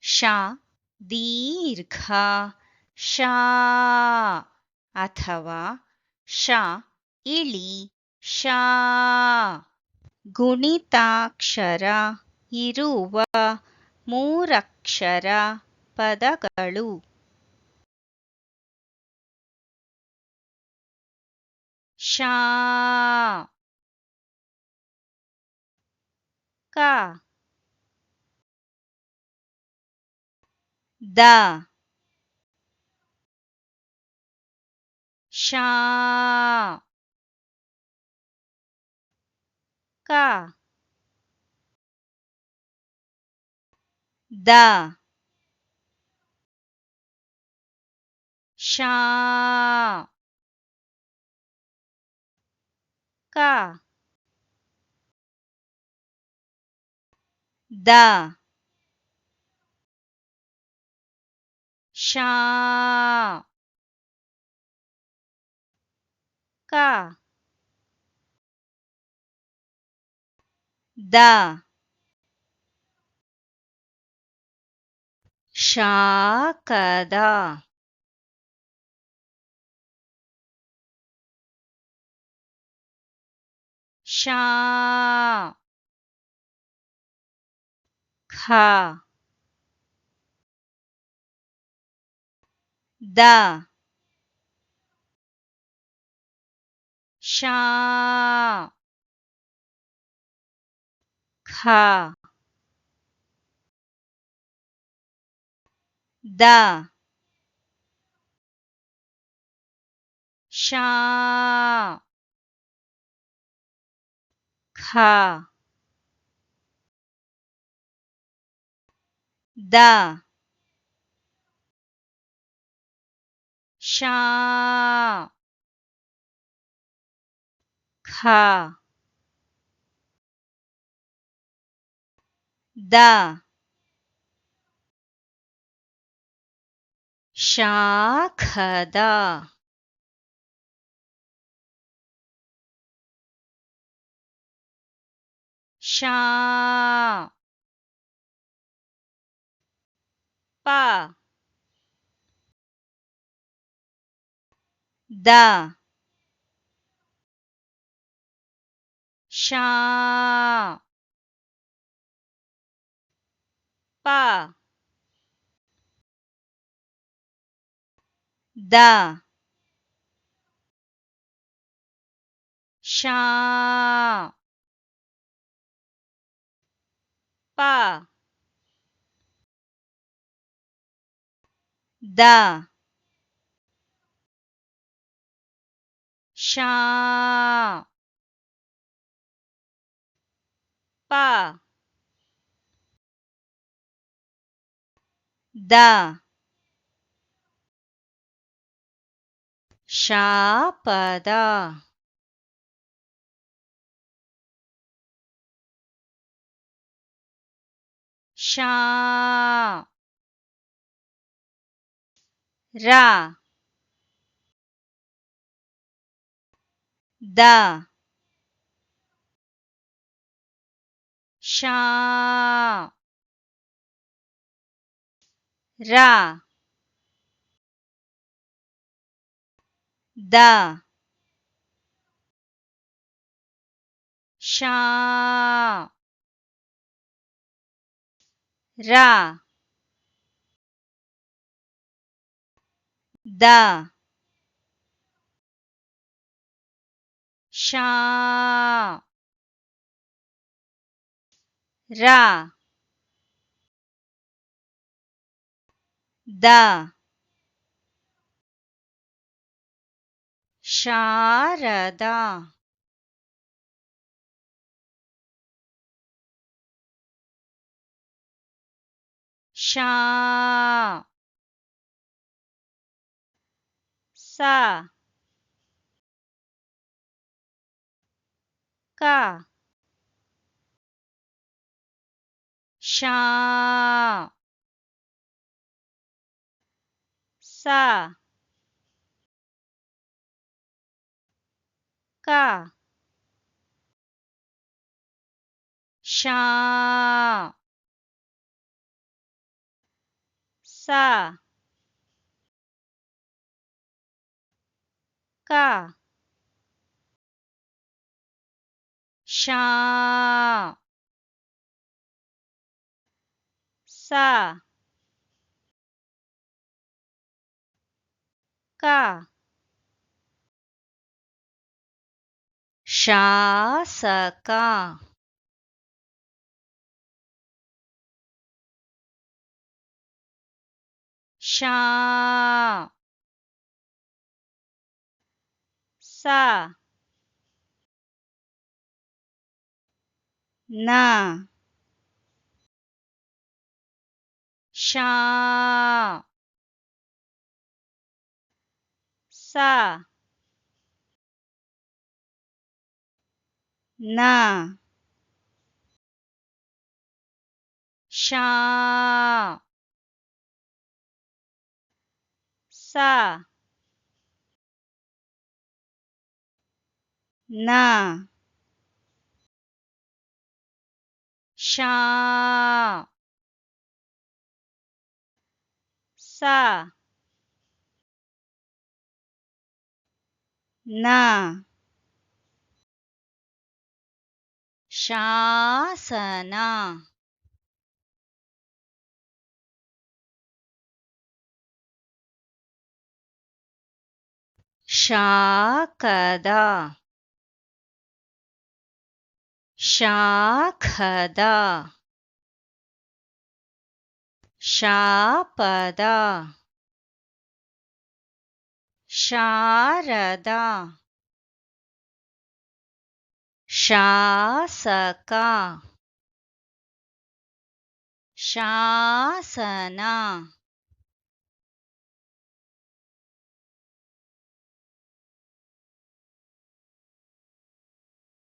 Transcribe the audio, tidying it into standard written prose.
ಶ ದೀರ್ಘ ಶಾ ಅಥವಾ ಶ ಇಳಿ ಶಾ. ಗುಣಿತಾಕ್ಷರ ಇರುವ ಮೂರಕ್ಷರ ಪದಗಳು. ಶಾ ಕ ದ ಶಾ ಕ ದ ಶಾ ಕ ದ ಶಾ ಕ ದ ಶಾಖದ ಶಾ ಖ ದ ಶಾ ಖ ದ ಶಾ ಖ ದ ಶಾ ಖ ದ ಶಾಖದ ಶಾ ಪ ದ ಶಾ ಪ ದ ಶಾ ಪ ದ ಶಾ ಪ ದ ಶಾಪದ ಶಾ ರ ದ ಶಾ ರ ದ ಶಾ ರ ದ ಶಾ ರ ದ ಶಾರದ ಶಾ ಸ ಕ ಶಾ ಸ ಕ ಶಾ सा का शा सा का शासक शा सा ना शा सा ना शा सा ना शा सा ना ಶಾಸನ ಶಾಖದ ಶಾಖದ ಶಾಪದ ಶಾರದ ಶಾಸಕ ಶಾಸನ